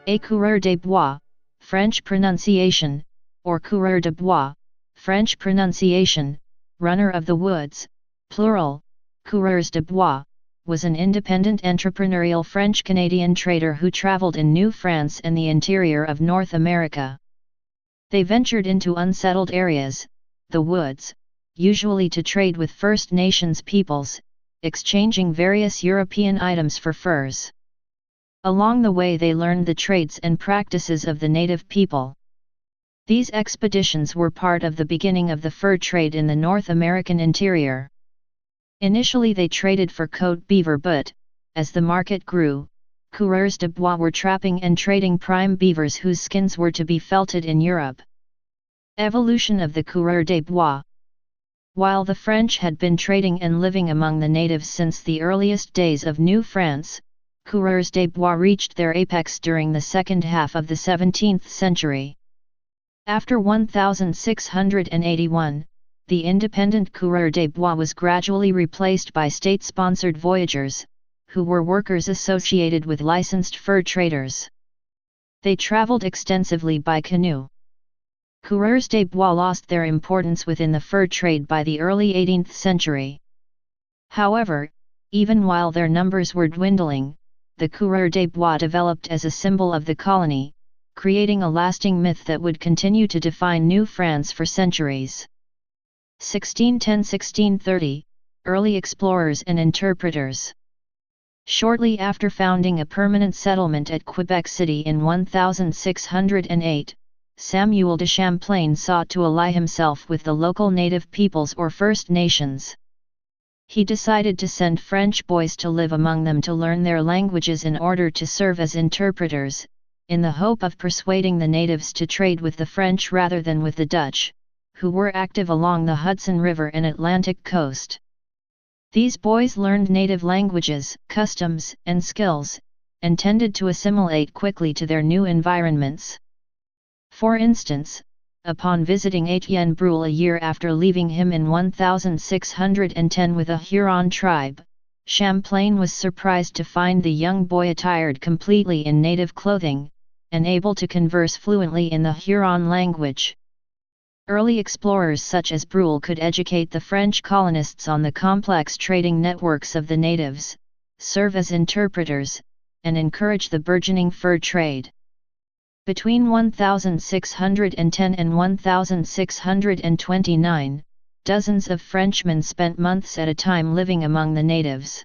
A coureur des bois, French pronunciation, or coureur de bois, French pronunciation, runner of the woods, plural, coureurs de bois, was an independent entrepreneurial French-Canadian trader who traveled in New France and the interior of North America. They ventured into unsettled areas, the woods, usually to trade with First Nations peoples, exchanging various European items for furs. Along the way they learned the trades and practices of the native people. These expeditions were part of the beginning of the fur trade in the North American interior. Initially they traded for coat beaver, but, as the market grew, coureurs de bois were trapping and trading prime beavers whose skins were to be felted in Europe. Evolution of the coureur des bois. While the French had been trading and living among the natives since the earliest days of New France, coureurs des bois reached their apex during the second half of the 17th century. After 1681, the independent coureur des bois was gradually replaced by state-sponsored voyageurs, who were workers associated with licensed fur traders. They traveled extensively by canoe. Coureurs des bois lost their importance within the fur trade by the early 18th century. However, even while their numbers were dwindling, the coureur des bois developed as a symbol of the colony, creating a lasting myth that would continue to define New France for centuries. 1610–1630, early explorers and interpreters. Shortly after founding a permanent settlement at Quebec City in 1608, Samuel de Champlain sought to ally himself with the local native peoples or First Nations. He decided to send French boys to live among them to learn their languages in order to serve as interpreters, in the hope of persuading the natives to trade with the French rather than with the Dutch, who were active along the Hudson River and Atlantic coast. These boys learned native languages, customs, and skills, and tended to assimilate quickly to their new environments. For instance, upon visiting Etienne Brule a year after leaving him in 1610 with a Huron tribe, Champlain was surprised to find the young boy attired completely in native clothing, and able to converse fluently in the Huron language. Early explorers such as Brule could educate the French colonists on the complex trading networks of the natives, serve as interpreters, and encourage the burgeoning fur trade. Between 1610 and 1629, dozens of Frenchmen spent months at a time living among the natives.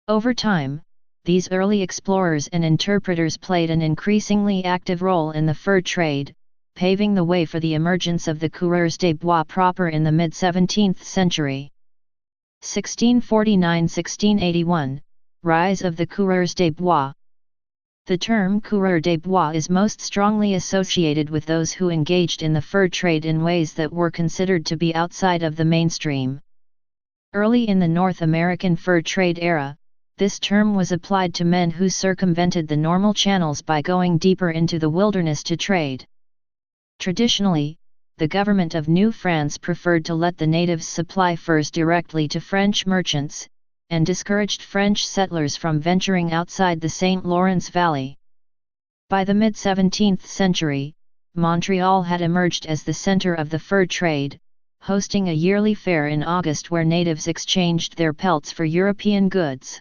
Over time, these early explorers and interpreters played an increasingly active role in the fur trade, paving the way for the emergence of the coureurs des bois proper in the mid-17th century. 1649–1681, Rise of the coureurs des bois. The term coureur des bois is most strongly associated with those who engaged in the fur trade in ways that were considered to be outside of the mainstream. Early in the North American fur trade era, this term was applied to men who circumvented the normal channels by going deeper into the wilderness to trade. Traditionally, the government of New France preferred to let the natives supply furs directly to French merchants, and discouraged French settlers from venturing outside the St. Lawrence Valley. By the mid-17th century, Montreal had emerged as the center of the fur trade, hosting a yearly fair in August where natives exchanged their pelts for European goods.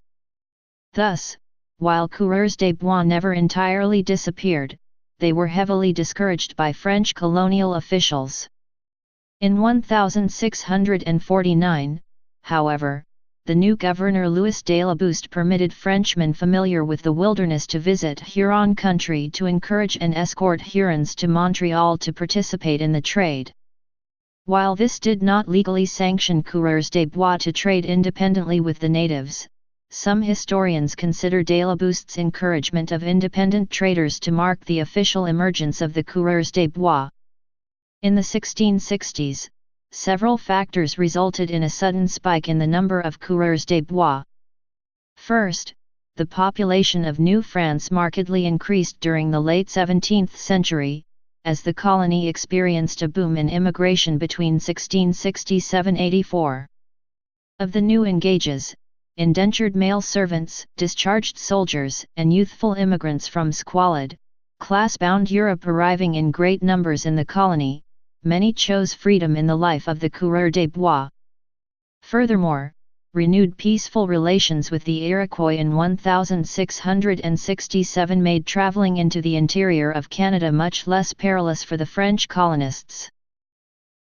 Thus, while coureurs des bois never entirely disappeared, they were heavily discouraged by French colonial officials. In 1649, however, the new governor Louis de Labouste permitted Frenchmen familiar with the wilderness to visit Huron country to encourage and escort Hurons to Montreal to participate in the trade. While this did not legally sanction coureurs des bois to trade independently with the natives, some historians consider de Labouste's encouragement of independent traders to mark the official emergence of the coureurs des bois. In the 1660s, several factors resulted in a sudden spike in the number of coureurs des bois. First, the population of New France markedly increased during the late 17th century, as the colony experienced a boom in immigration between 1667–84. Of the new engages, indentured male servants, discharged soldiers, and youthful immigrants from squalid, class-bound Europe arriving in great numbers in the colony, many chose freedom in the life of the coureurs des bois. Furthermore, renewed peaceful relations with the Iroquois in 1667 made traveling into the interior of Canada much less perilous for the French colonists.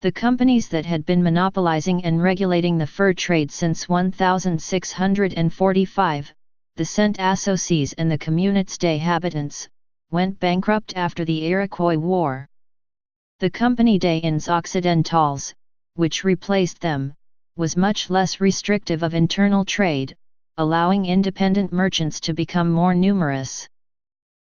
The companies that had been monopolizing and regulating the fur trade since 1645, the Saint Associés and the Communes des Habitants, went bankrupt after the Iroquois War. The Compagnie des Indes Occidentales, which replaced them, was much less restrictive of internal trade, allowing independent merchants to become more numerous.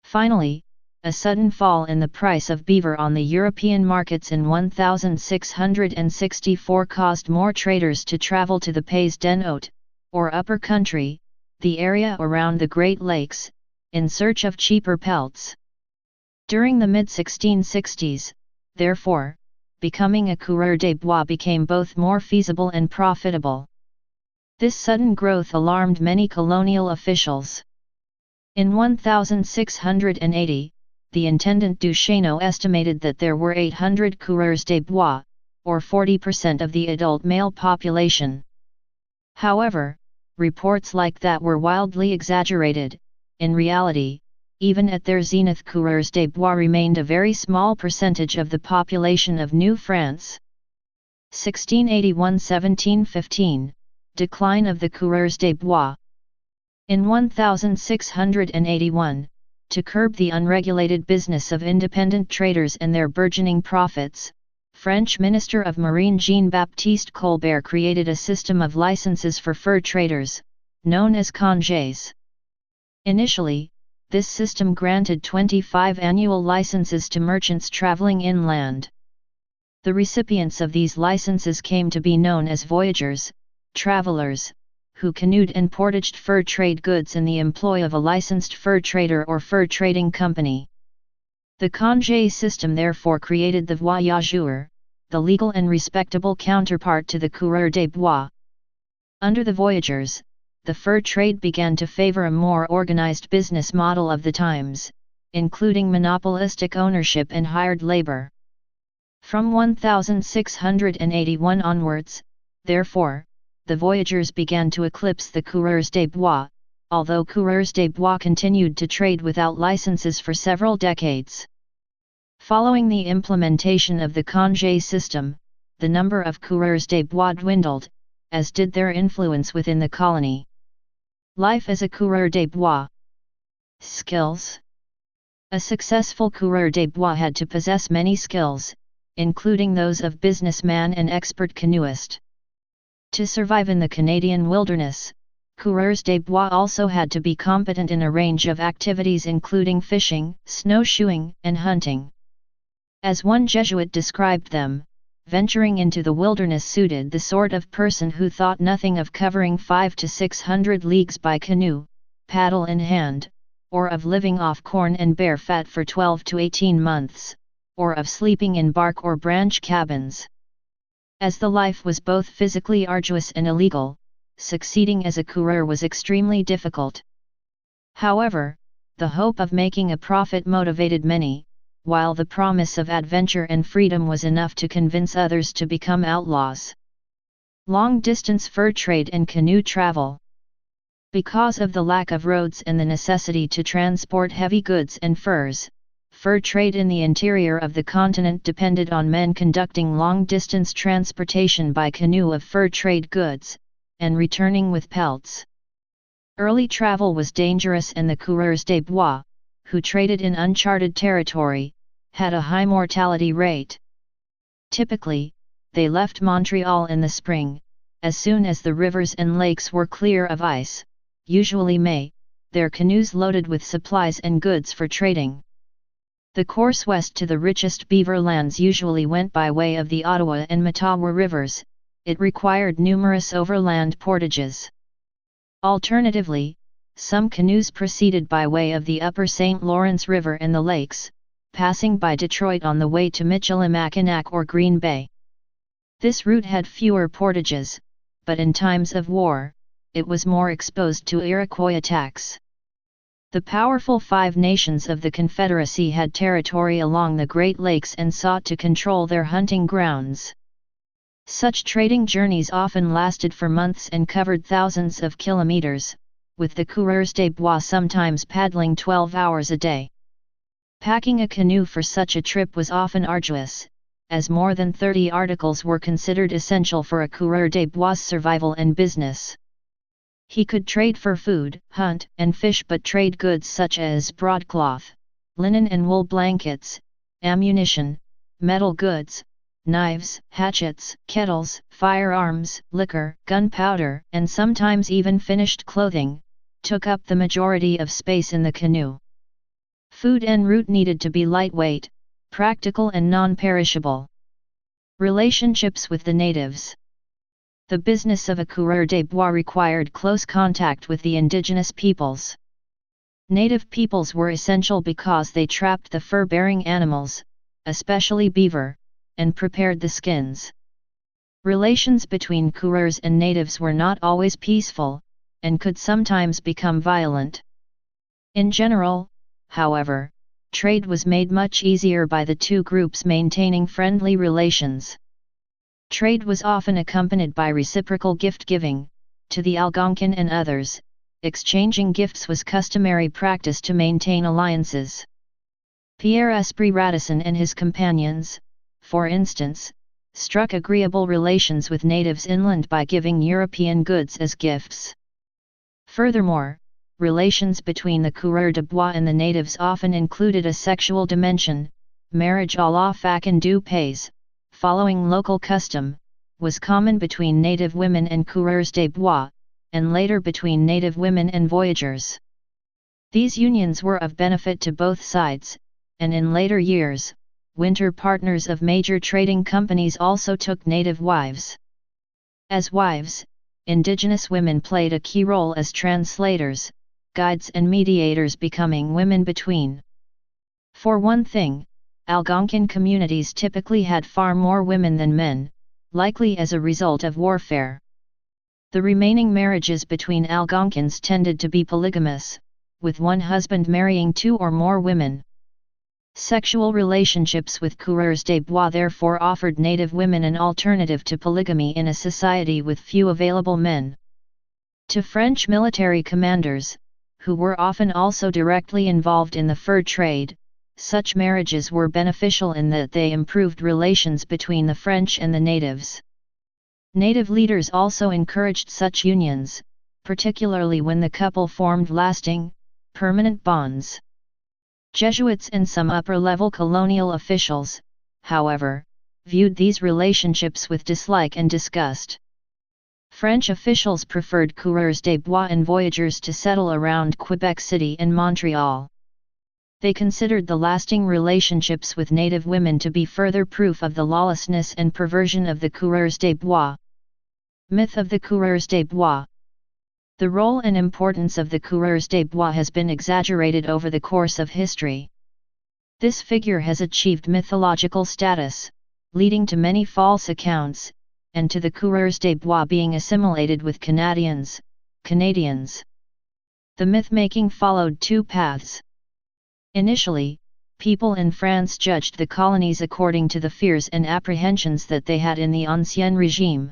Finally, a sudden fall in the price of beaver on the European markets in 1664 caused more traders to travel to the Pays d'en Haut, or upper country, the area around the Great Lakes, in search of cheaper pelts. During the mid-1660s, therefore, becoming a coureur des bois became both more feasible and profitable. This sudden growth alarmed many colonial officials. In 1680, the Intendant Duchesneau estimated that there were 800 coureurs des bois, or 40% of the adult male population. However, reports like that were wildly exaggerated. In reality, even at their zenith, coureurs des bois remained a very small percentage of the population of New France. 1681–1715, Decline of the coureurs des bois. In 1681, to curb the unregulated business of independent traders and their burgeoning profits, French Minister of Marine Jean-Baptiste Colbert created a system of licenses for fur traders, known as congés. Initially, this system granted 25 annual licenses to merchants traveling inland. The recipients of these licenses came to be known as voyageurs, travelers, who canoed and portaged fur trade goods in the employ of a licensed fur trader or fur trading company. The congé system therefore created the voyageur, the legal and respectable counterpart to the coureur des bois. Under the voyageurs, the fur trade began to favor a more organized business model of the times, including monopolistic ownership and hired labor. From 1681 onwards, therefore, the voyageurs began to eclipse the coureurs des bois, although coureurs des bois continued to trade without licenses for several decades. Following the implementation of the congé system, the number of coureurs des bois dwindled, as did their influence within the colony. Life as a coureur des bois. Skills. A successful coureur des bois had to possess many skills, including those of businessman and expert canoeist. To survive in the Canadian wilderness, coureurs des bois also had to be competent in a range of activities including fishing, snowshoeing, and hunting. As one Jesuit described them, venturing into the wilderness suited the sort of person who thought nothing of covering 500 to 600 leagues by canoe, paddle in hand, or of living off corn and bear fat for 12 to 18 months, or of sleeping in bark or branch cabins. As the life was both physically arduous and illegal, succeeding as a coureur was extremely difficult. However, the hope of making a profit motivated many, while the promise of adventure and freedom was enough to convince others to become outlaws. Long-distance fur trade and canoe travel. Because of the lack of roads and the necessity to transport heavy goods and furs, fur trade in the interior of the continent depended on men conducting long-distance transportation by canoe of fur trade goods, and returning with pelts. Early travel was dangerous, and the coureurs des bois, who traded in uncharted territory, had a high mortality rate. Typically, they left Montreal in the spring, as soon as the rivers and lakes were clear of ice, usually May, their canoes loaded with supplies and goods for trading. The course west to the richest beaver lands usually went by way of the Ottawa and Mattawa rivers. It required numerous overland portages. Alternatively, some canoes proceeded by way of the upper St. Lawrence River and the lakes, passing by Detroit on the way to Michilimackinac or Green Bay. This route had fewer portages, but in times of war, it was more exposed to Iroquois attacks. The powerful five nations of the Confederacy had territory along the Great Lakes and sought to control their hunting grounds. Such trading journeys often lasted for months and covered thousands of kilometers, with the coureurs de bois sometimes paddling 12 hours a day. Packing a canoe for such a trip was often arduous, as more than 30 articles were considered essential for a coureur de bois' survival and business. He could trade for food, hunt and fish, but trade goods such as broadcloth, linen and wool blankets, ammunition, metal goods, knives, hatchets, kettles, firearms, liquor, gunpowder, and sometimes even finished clothing, took up the majority of space in the canoe. Food en route needed to be lightweight, practical and non-perishable. Relationships with the natives. The business of a coureur de bois required close contact with the indigenous peoples. Native peoples were essential because they trapped the fur-bearing animals, especially beaver, and prepared the skins. Relations between coureurs and natives were not always peaceful, and could sometimes become violent. In general, however, trade was made much easier by the two groups maintaining friendly relations. Trade was often accompanied by reciprocal gift-giving, to the Algonquin and others. Exchanging gifts was customary practice to maintain alliances. Pierre Esprit Radisson and his companions, for instance, struck agreeable relations with natives inland by giving European goods as gifts. Furthermore, relations between the coureur de bois and the natives often included a sexual dimension. Marriage à la façon du pays, following local custom, was common between native women and coureurs de bois, and later between native women and voyageurs. These unions were of benefit to both sides, and in later years, winter partners of major trading companies also took native wives. As wives, indigenous women played a key role as translators, guides and mediators, becoming women between. For one thing, Algonquin communities typically had far more women than men, likely as a result of warfare. The remaining marriages between Algonquins tended to be polygamous, with one husband marrying two or more women. Sexual relationships with coureurs de bois therefore offered native women an alternative to polygamy in a society with few available men. To French military commanders, who were often also directly involved in the fur trade, such marriages were beneficial in that they improved relations between the French and the natives. Native leaders also encouraged such unions, particularly when the couple formed lasting, permanent bonds. Jesuits and some upper-level colonial officials, however, viewed these relationships with dislike and disgust. French officials preferred coureurs de bois and voyageurs to settle around Quebec City and Montreal. They considered the lasting relationships with native women to be further proof of the lawlessness and perversion of the coureurs de bois. Myth of the coureurs de bois. The role and importance of the coureurs de bois has been exaggerated over the course of history. This figure has achieved mythological status, leading to many false accounts, and to the coureurs de bois being assimilated with Canadians. The myth-making followed two paths. Initially, people in France judged the colonies according to the fears and apprehensions that they had in the Ancien Régime.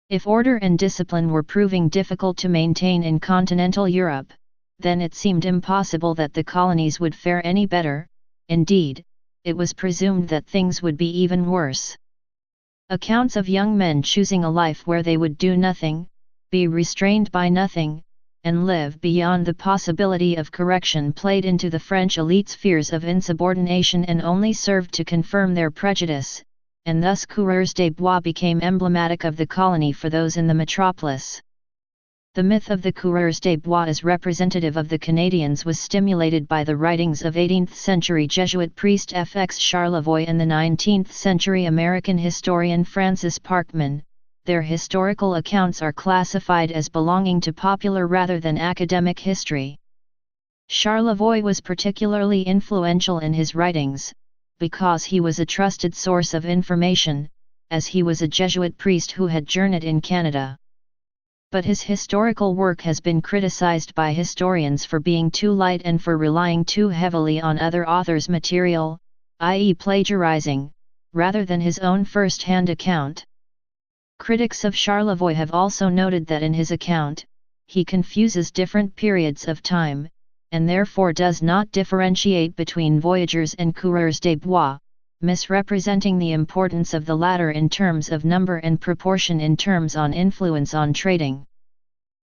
If order and discipline were proving difficult to maintain in continental Europe, then it seemed impossible that the colonies would fare any better. Indeed, it was presumed that things would be even worse. Accounts of young men choosing a life where they would do nothing, be restrained by nothing, and live beyond the possibility of correction played into the French elite's fears of insubordination and only served to confirm their prejudice, and thus coureurs de bois became emblematic of the colony for those in the metropolis. The myth of the coureurs de bois as representative of the Canadians was stimulated by the writings of 18th-century Jesuit priest F. X. Charlevoix and the 19th-century American historian Francis Parkman. Their historical accounts are classified as belonging to popular rather than academic history. Charlevoix was particularly influential in his writings, because he was a trusted source of information, as he was a Jesuit priest who had journeyed in Canada. But his historical work has been criticized by historians for being too light and for relying too heavily on other authors' material, i.e. plagiarizing, rather than his own first-hand account. Critics of Charlevoix have also noted that in his account, he confuses different periods of time, and therefore does not differentiate between voyageurs and coureurs des bois, misrepresenting the importance of the latter in terms of number and proportion in terms on influence on trading.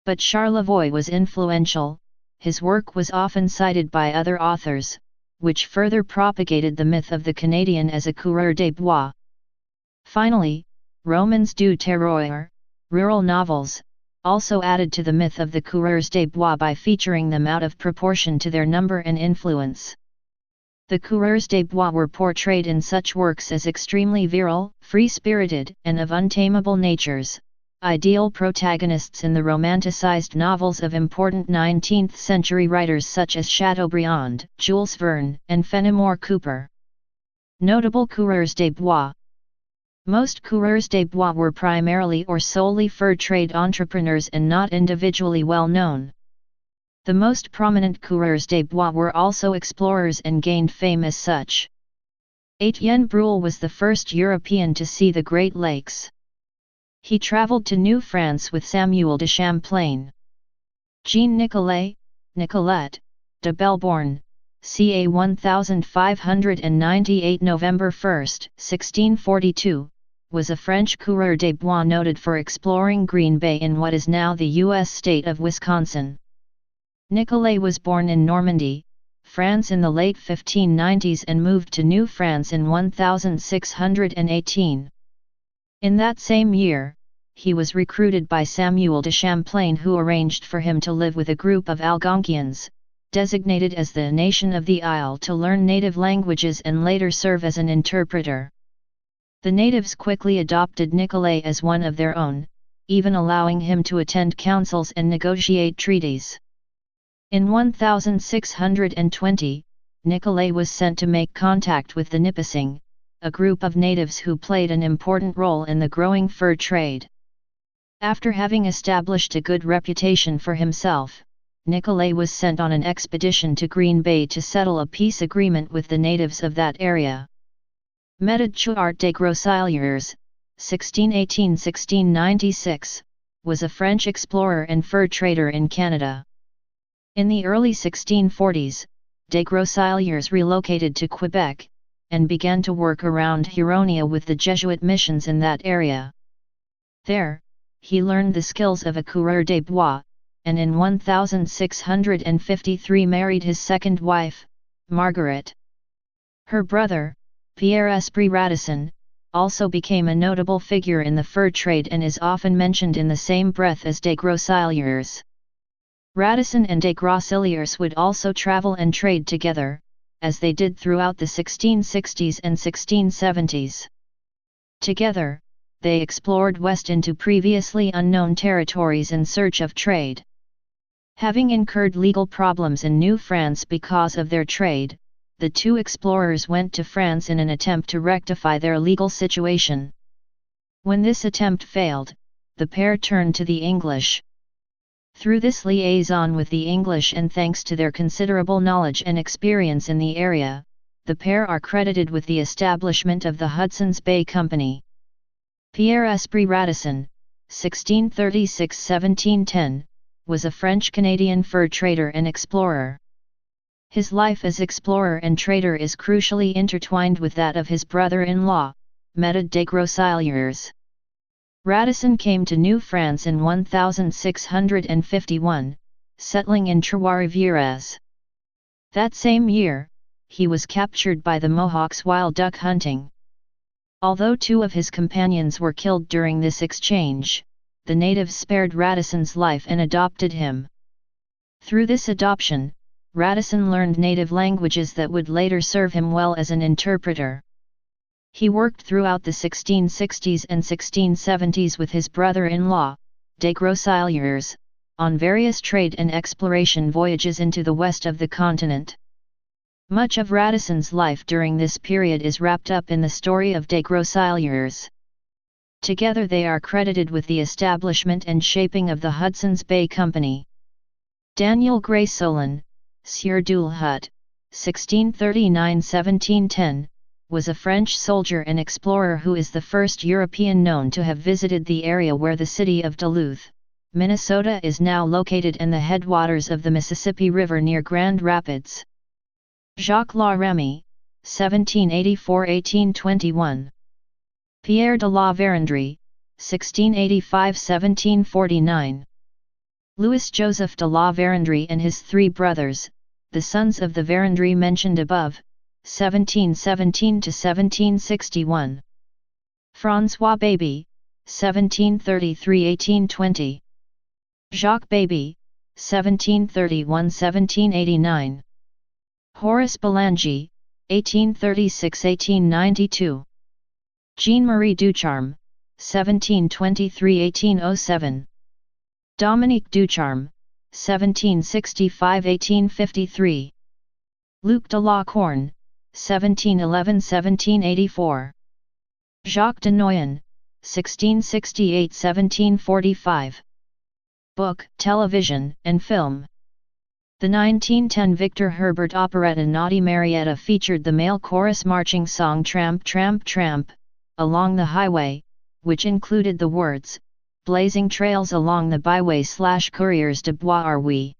But Charlevoix was influential, his work was often cited by other authors, which further propagated the myth of the Canadian as a coureur des bois. Finally, Romans du terroir, rural novels, also added to the myth of the coureurs des bois by featuring them out of proportion to their number and influence. The coureurs des bois were portrayed in such works as extremely virile, free-spirited, and of untamable natures, ideal protagonists in the romanticized novels of important 19th-century writers such as Chateaubriand, Jules Verne, and Fenimore Cooper. Notable coureurs des bois. Most coureurs des bois were primarily or solely fur trade entrepreneurs and not individually well known. The most prominent coureurs des bois were also explorers and gained fame as such. Étienne Brule was the first European to see the Great Lakes. He traveled to New France with Samuel de Champlain. Jean Nicolet, Nicolette, de Belborne, ca. 1598 November 1, 1642, was a French coureur des bois noted for exploring Green Bay in what is now the U.S. state of Wisconsin. Nicolet was born in Normandy, France in the late 1590s and moved to New France in 1618. In that same year, he was recruited by Samuel de Champlain, who arranged for him to live with a group of Algonquians, designated as the Nation of the Isle, to learn native languages and later serve as an interpreter. The natives quickly adopted Nicolet as one of their own, even allowing him to attend councils and negotiate treaties. In 1620, Nicolet was sent to make contact with the Nipissing, a group of natives who played an important role in the growing fur trade. After having established a good reputation for himself, Nicolet was sent on an expedition to Green Bay to settle a peace agreement with the natives of that area. Méthode Chouart des Groseilliers, 1618–1696, was a French explorer and fur trader in Canada. In the early 1640s, des Groseilliers relocated to Quebec, and began to work around Huronia with the Jesuit missions in that area. There, he learned the skills of a coureur des bois, and in 1653 married his second wife, Margaret. Her brother, Pierre Esprit Radisson, also became a notable figure in the fur trade and is often mentioned in the same breath as des Groseilliers. Radisson and des Groseilliers would also travel and trade together, as they did throughout the 1660s and 1670s. Together, they explored west into previously unknown territories in search of trade. Having incurred legal problems in New France because of their trade, the two explorers went to France in an attempt to rectify their legal situation. When this attempt failed, the pair turned to the English. Through this liaison with the English and thanks to their considerable knowledge and experience in the area, the pair are credited with the establishment of the Hudson's Bay Company. Pierre Esprit Radisson, 1636–1710, was a French-Canadian fur trader and explorer. His life as explorer and trader is crucially intertwined with that of his brother-in-law, Méthode des Groseilliers. Radisson came to New France in 1651, settling in Trois-Rivières. That same year, he was captured by the Mohawks while duck hunting. Although two of his companions were killed during this exchange, the natives spared Radisson's life and adopted him. Through this adoption, Radisson learned native languages that would later serve him well as an interpreter. He worked throughout the 1660s and 1670s with his brother-in-law, des Groseilliers, on various trade and exploration voyages into the west of the continent. Much of Radisson's life during this period is wrapped up in the story of des Groseilliers. Together they are credited with the establishment and shaping of the Hudson's Bay Company. Daniel Gray Solon, Sieur du Hut, 1639–1710, was a French soldier and explorer who is the first European known to have visited the area where the city of Duluth, Minnesota is now located and the headwaters of the Mississippi River near Grand Rapids. Jacques La Remy, 1784–1821. Pierre de la Vérendrye, 1685–1749. Louis-Joseph de la Vérendrye and his three brothers, the sons of the Vérendrye mentioned above, 1717–1761. François Baby, 1733–1820. Jacques Baby, 1731–1789. Horace Bélanger, 1836–1892. Jean-Marie Ducharme, 1723–1807. Dominique Ducharme, 1765–1853. Luc de la Corne, 1711–1784. Jacques de Noyon, 1668–1745. Book, television, and film. The 1910 Victor Herbert operetta Naughty Marietta featured the male chorus marching song Tramp Tramp Tramp, Along the Highway, which included the words, Blazing trails along the byway/couriers de bois are we.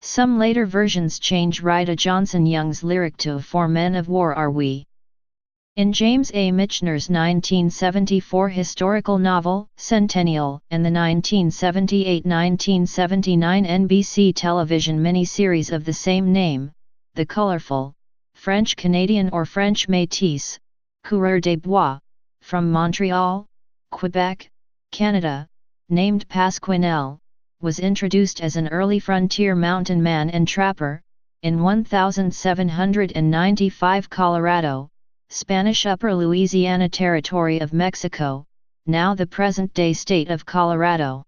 Some later versions change Rita Johnson Young's lyric to For men of war are we. In James A. Michener's 1974 historical novel, Centennial, and the 1978–1979 NBC television miniseries of the same name, the colorful, French-Canadian or French Métis, Coureur des Bois, from Montreal, Quebec, Canada, named Pasquinel, was introduced as an early frontier mountain man and trapper, in 1795 Colorado, Spanish Upper Louisiana Territory of Mexico, now the present-day state of Colorado.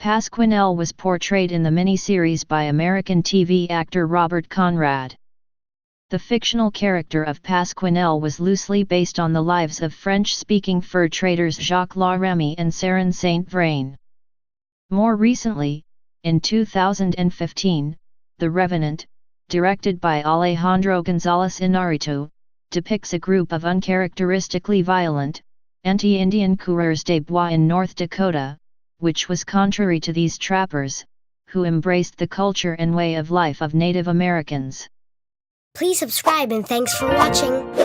Pasquinel was portrayed in the miniseries by American TV actor Robert Conrad. The fictional character of Pasquinel was loosely based on the lives of French-speaking fur traders Jacques La Remy and Saron Saint-Vrain. More recently, in 2015, The Revenant, directed by Alejandro González Iñárritu, depicts a group of uncharacteristically violent, anti-Indian coureurs des bois in North Dakota, which was contrary to these trappers, who embraced the culture and way of life of Native Americans. Please subscribe and thanks for watching.